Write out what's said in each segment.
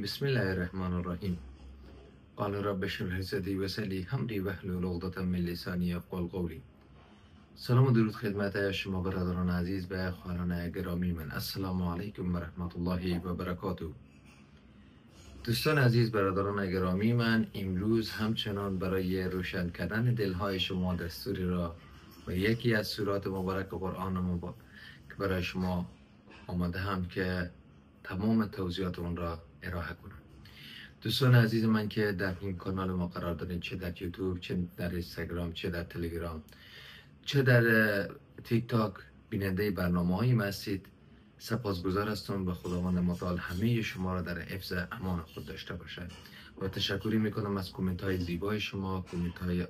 بسم الله الرحمن الرحیم. قال رب اشرح صدری و یسر امری واحلل عقدة من لسانی یفقهوا قولی. سلام و درود خدمت شما برادران عزیز و خواهران گرامی من. السلام علیکم و رحمت الله و برکاته. دوستان عزیز، برادران گرامی من، امروز همچنان برای روشن کردن دلهای شما دستوری را و یکی از سورات مبارک قرآن مبارک که برای شما آمده هم که تمام توضیحات اون را ارائه کنم. دوستان عزیز من که در این کانال ما قرار دارین، چه در یوتیوب، چه در اینستاگرام، چه در تلگرام، چه در تیک تاک بیننده برنامه هایی هستید، سپاسگزار هستم و خداوند متعال همه شما را در حفظ امان خود داشته باشد و تشکری میکنم از کامنت های زیبای شما، کامنت های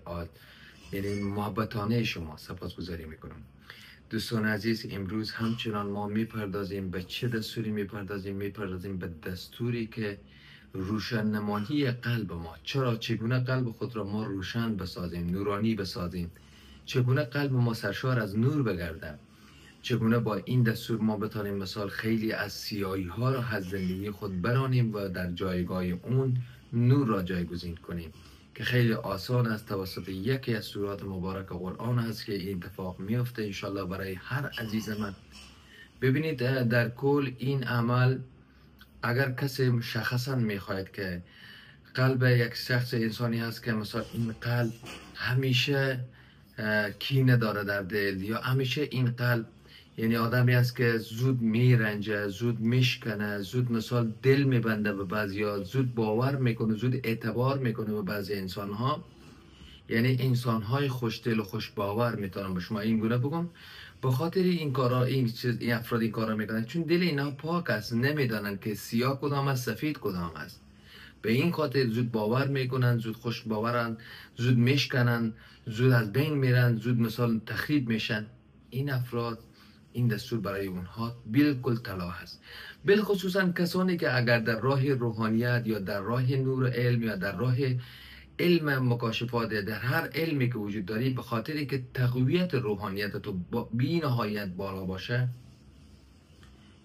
یعنی محبتانه شما. سپاسگزاری میکنم. دوستان عزیز، امروز همچنان ما میپردازیم به چه دستوری میپردازیم به دستوری که روشن نمایی قلب ما. چگونه قلب خود را ما روشن بسازیم، نورانی بسازیم، چگونه قلب ما سرشار از نور بگردد، چگونه با این دستور ما بتانیم مثال خیلی از سیاهی ها را از زندگی خود برانیم و در جایگاه اون نور را جایگزین کنیم که خیلی آسان است. توسط یکی از سورات مبارک قرآن هست که این اتفاق میفته انشالله برای هر عزیز من. ببینید، در کل این عمل اگر کسی مشخصا میخواهد که قلب یک شخص انسانی هست که مثلا این قلب همیشه کینه داره در دل، یا همیشه این قلب یعنی آدمی است که زود میرنجه، زود میشکنه، زود مثال دل میبنده به بعضی ها، زود باور میکنه، زود اعتبار میکنه به بعضی انسان ها، یعنی انسان های خوش دل و خوش باور میتونم به شما این گونه بگم. به خاطر این کارا این افراد این کارا میکنن چون دل اینا پاک است، نمیدانن که سیاه کدام است، سفید کدام است. به این خاطر زود باور میکنن، زود خوش باورن، زود میشکنن، زود از بین میرن، زود مثال تخریب میشن. این افراد این دستور برای اونها بالکل طلا هست. بالخصوصا کسانی که اگر در راه روحانیت یا در راه نور علم یا در راه علم مکاشفات، در هر علمی که وجود داری، به خاطری که تقویت روحانیت تو بی نهایت بالا باشه،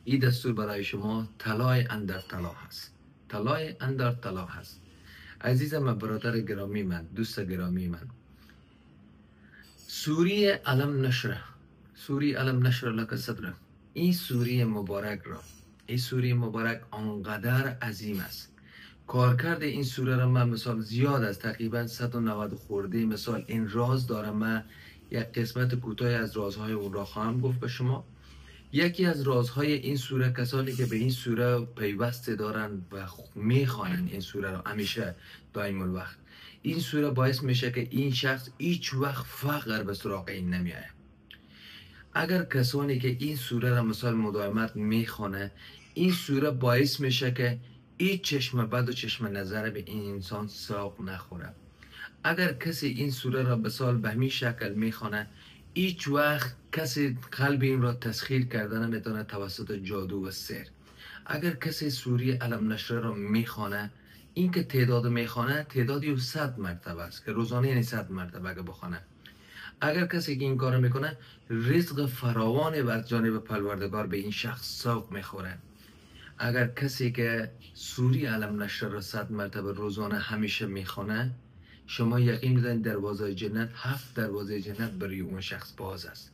این دستور برای شما طلای اندر طلا هست. طلای اندر طلا هست. عزیزم، برادر گرامی من، دوست گرامی من، سوره الم نشره، سوره الم نشره لک صدرک، این سوره مبارک آنقدر عظیم است. کارکرد این سوره را من مثال زیاد است، تقریبا 190 خورده مثال این راز دارم. من یک قسمت کوتاه از رازهای اون را خواهم گفت به شما. یکی از رازهای این سوره، کسانی که به این سوره پیوسته دارن و میخوانن این سوره را همیشه دائم الوقت، این سوره باعث میشه که این شخص هیچ وقت فقر به سراغ این نمیاد. اگر کسانی که این سوره را مثال مداومت میخوانه، این سوره باعث میشه که هیچ چشم بد و چشم نظر به این انسان سراغ نخوره. اگر کسی این سوره را مثال به همین شکل میخوانه، هیچ وقت کسی قلب این را تسخیر کرده نمیتونه توسط جادو و سحر. اگر کسی سوره الم نشره را میخوانه، این که تعداد میخوانه تعدادی 100 مرتبه است که روزانه، یعنی 100 مرتبه که بخوانه. اگر کسی که این کار میکنه، رزق فراوان بر جانب پروردگار به این شخص سوق میخوره. اگر کسی که سوره الم نشره را 100 مرتبه روزانه همیشه میخوانه، شما یقین بدانید دروازه جنت، 7 دروازه جنت برای اون شخص باز است.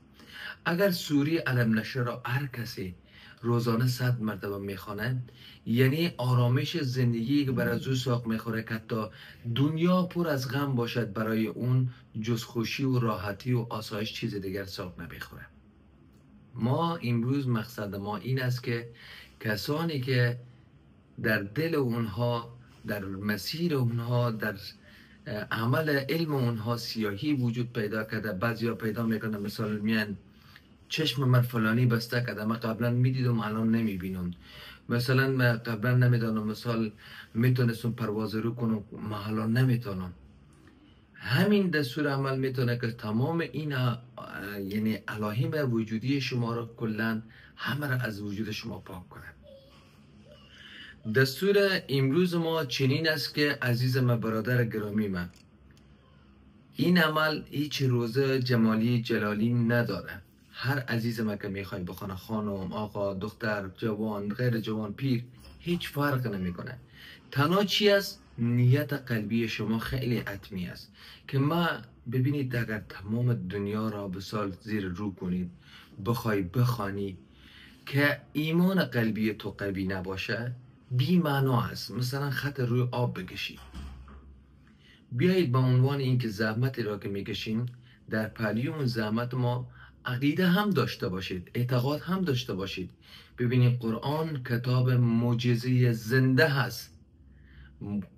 اگر سوره الم نشره را هر کسی روزانه 100 مرتبه میخوانه، یعنی آرامش زندگی که برای او ساق میخوره که حتی دنیا پر از غم باشد، برای اون جز خوشی و راحتی و آسایش چیز دیگر ساق نمیخوره. ما امروز مقصد ما این است که کسانی که در دل اونها، در مسیر اونها، در عمل علم اونها سیاهی وجود پیدا کرده، بعضیا پیدا میکنه مثال میان چشم من فلانی بسته کرده، من قبلا میدیدم الان نمیبینم، مثلا من قبلا نمیدانم مثال میتونستم پرواز رو کنم، من الان نمیتونم. همین دستور عمل میتونه که تمام این یعنی علایم وجودی شما را کلا همه را از وجود شما پاک کنه. دستور امروز ما چنین است که عزیزم برادر گرامی من، این عمل هیچ روزه جمالی جلالی نداره. هر عزیز ما که میخوای بخونه، خانم، آقا، دختر، جوان، غیر جوان، پیر، هیچ فرق نمیکنه. تنها چی است؟ نیت قلبی شما خیلی حتمی است که ما ببینید اگر تمام دنیا را به سال زیر رو کنید بخوای بخوانی که ایمان قلبی تو قوی نباشه بی معنا است. مثلا خط روی آب بکشید، بیایید به عنوان اینکه زحمتی را که میکشیم در پهلوی اون زحمت ما عقیده هم داشته باشید، اعتقاد هم داشته باشید. ببینید قرآن کتاب معجزه زنده هست.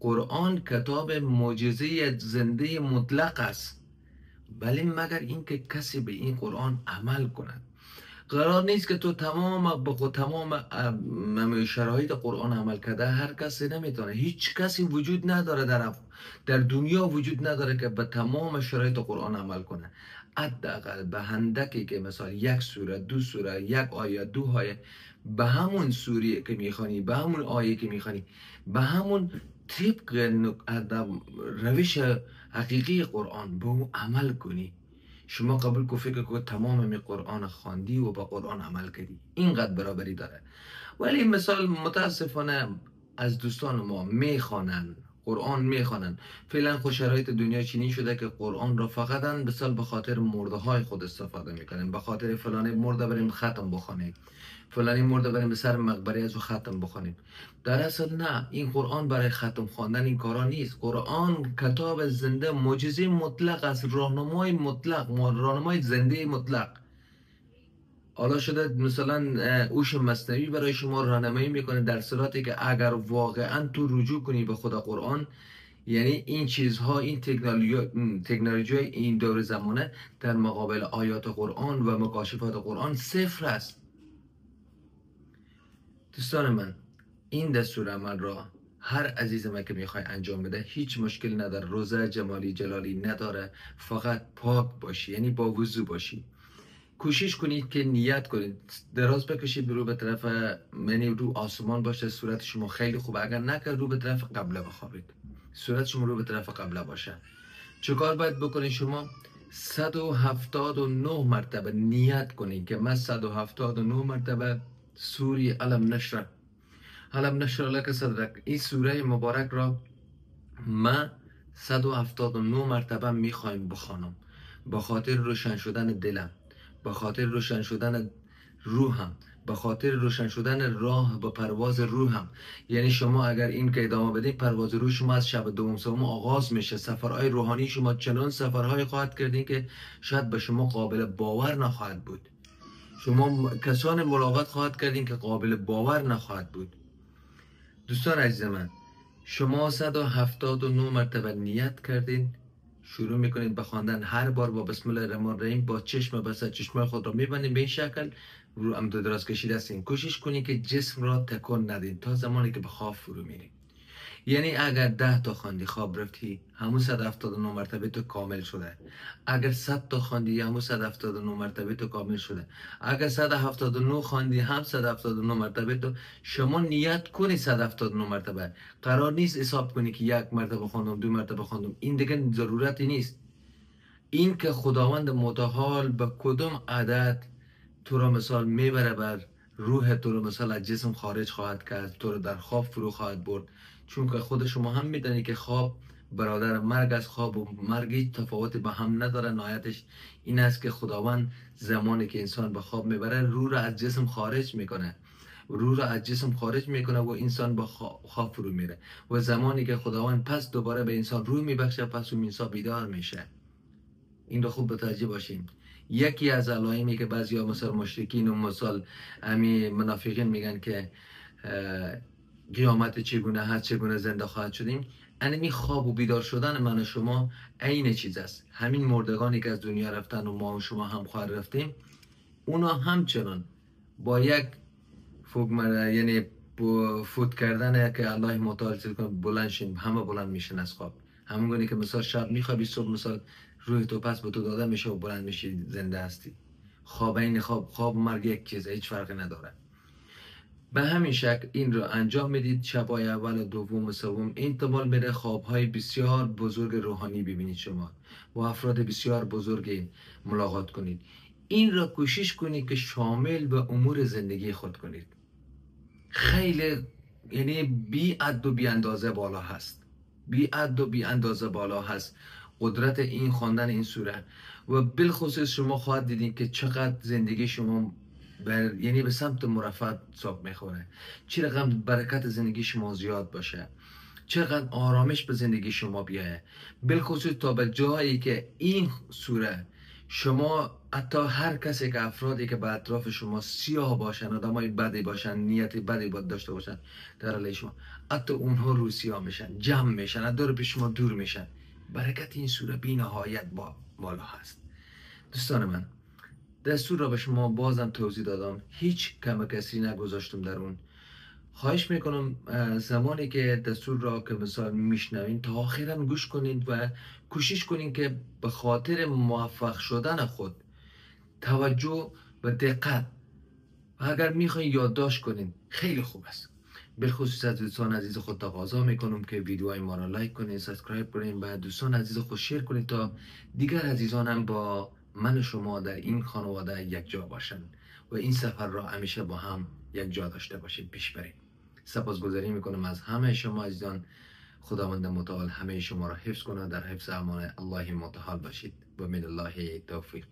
قرآن کتاب معجزه زنده مطلق است، ولی مگر اینکه کسی به این قرآن عمل کند. قرار نیست که تو تمام شرایط قرآن عمل کرده. هر کسی نمیتونه، هیچ کسی وجود نداره در دنیا وجود نداره که به تمام شرایط قرآن عمل کنه. حداقل به هندکی که مثلا یک سوره، دو سوره، یک آیه، دو آیه، به همون سوره که میخوانی، به همون آیه که میخوانی، به همون طبق روش حقیقی قرآن به اون عمل کنی. شما قبول کو فکر کو تمام می قرآن خواندی و با قرآن عمل کردی، اینقدر برابری داره. ولی مثال متاسفانه از دوستان ما میخوانن قرآن، میخوانن فعلا خود شرایط دنیا چینی شده که قرآن را فقط به خاطر مرده های خود استفاده میکنن. به خاطر فلانی مرده بریم ختم بخونیم، فلانی مرده بریم به سر مقبره از او ختم بخونیم. در اصل نه، این قرآن برای ختم خواندن این کارا نیست. قرآن کتاب زنده معجزه مطلق است، راهنمای مطلق، راهنمای زنده مطلق. حالا شده مثلا اوش مصنوی برای شما راهنمایی میکنه، در صورتی که اگر واقعا تو رجوع کنی به خدا قرآن، یعنی این چیزها، این تکنولوژی این دور زمانه در مقابل آیات قرآن و مکاشفات قرآن صفر است. دوستان من، این دستور عمل را هر عزیز من که میخوای انجام بده هیچ مشکل نداره، روزه جمالی جلالی نداره، فقط پاک باشی، یعنی با وضو باشی. کوشش کنید که نیت کنید، دراز بکشید رو به طرف، یعنی رو آسمان باشه، صورت شما خیلی خوبه. اگر نکرد رو به طرف قبله بخوابید، صورت شما رو به طرف قبله باشه. چیکار باید بکنید شما؟ 179 مرتبه نیت کنید که من 179 مرتبه سوره علم نشر لک صدرک، این سوره مبارک را من 179 مرتبه میخوایم بخوانم، با خاطر روشن شدن دلم، با خاطر روشن شدن روحم، با خاطر روشن شدن راه با پرواز روحم. یعنی شما اگر این که ادامه بدین، پرواز روح شما از شب دوم سوم آغاز میشه. سفرهای روحانی شما چنان سفرهای خواهد کردین که شاید به شما قابل باور نخواهد بود. شما کسان ملاقات خواهد کردین که قابل باور نخواهد بود. دوستان عزیز من، شما 179 مرتبه نیت کردین، شروع میکنید به خواندن. هر بار با بسم الله الرحمن الرحیم با چشم بسته چشم خود را میبندید به این شکل، رو امد دراز کشیده هستین. کوشش کنید که جسم را تکان ندین تا زمانی که به خواب فرو میرید. یعنی اگر 10 تا خواندی خواب رفتی، همون 179 مرتبه تو کامل شده. اگر 100 تا خواندی، همون 179 مرتبه تو کامل شده. اگر 179 خواندی، هم 179 مرتبه تو. شما نیت کنی 179 مرتبه. قرار نیست حساب کنی که 1 مرتبه خواندم، 2 مرتبه خواندم. این دیگه ضرورتی نیست. این که خداوند متعال به کدام عدد تو را مثال میبره بر روح تو رو مثال از جسم خارج خواهد کرد، تو رو در خواب فرو خواهد برد. چون که خود شما هم میدونید که خواب برادر مرگ از خواب و مرگ هیچ تفاوتی به هم نداره. نهایتش این است که خداوند زمانی که انسان به خواب میبره روح را از جسم خارج میکنه، روح را از جسم خارج میکنه و انسان به خواب فرو میره. و زمانی که خداوند پس دوباره به انسان روح میبخشه، پس اون انسان بیدار میشه. این رو خوب متوجه باشیم. یکی از علائمی که بعضیا مثلا مشرکین و مثلا همین منافقین میگن که قیامت چگونه هست، چگونه زنده خواهد شدیم، انمی خواب و بیدار شدن من و شما عین چیز است. همین مردگانی که از دنیا رفتن و ما و شما هم خواهد رفتیم، اونا همچنان با یک یعنی فوت کردن که الله متعال کنه بلند شیم، همه بلند میشن از خواب. همون گونه که مثلا شب میخوابی، صبح مثلا روح تو پس به تو داده میشه و بلند میشی، زنده هستی. خواب این خواب مرگ یک چیزه، هیچ فرقی نداره. به همین شکل این رو انجام میدید. شبای اول و دوم و سوم احتمال میره خوابهای بسیار بزرگ روحانی ببینید شما و افراد بسیار بزرگ ملاقات کنید. این را کوشش کنید که شامل به امور زندگی خود کنید. خیلی یعنی بی عد و بی اندازه بالا هست، بی عد و بی اندازه بالا هست قدرت این خواندن این سوره. و بالخصوص شما خواهد دیدین که چقدر زندگی شما یعنی به سمت مرفت ساق میخوره، چه رقم برکت زندگی شما زیاد باشه، چقدر آرامش به زندگی شما بیایه. بالخصوص تا به جایی که این سوره شما حتی هر کسی که افرادی که به اطراف شما سیاه باشن، آدمای بدی باشن، نیت بدی داشته باشن در علیه شما، حتی اونها رو سیاه میشن، جمع میشن، از دور پیش شما دور میشن. برکت این سوره بی نهایت بالا هست. دوستان من، دستور را به شما بازم توضیح دادم، هیچ کم کسی نگذاشتم در اون. خواهش میکنم زمانی که دستور را که مثال میشنوین تا آخرا گوش کنید و کوشش کنید که به خاطر موفق شدن خود توجه و دقت، و اگر میخواین یادداشت کنید خیلی خوب است. بالخصوص از دوستان عزیز خود تقاضا میکنم که ویدیوهای ما را لایک کنید، سابسکرایب کنید و دوستان عزیز خود شیر کنید تا دیگر عزیزان هم با من و شما در این خانواده یک جا باشند و این سفر را همیشه با هم یک جا داشته باشید، پیش برید. سپاسگزاری میکنم از همه شما عزیزان. خداوند متعال همه شما را حفظ کنه، در حفظ امان الله متعال باشید و من الله توفیق.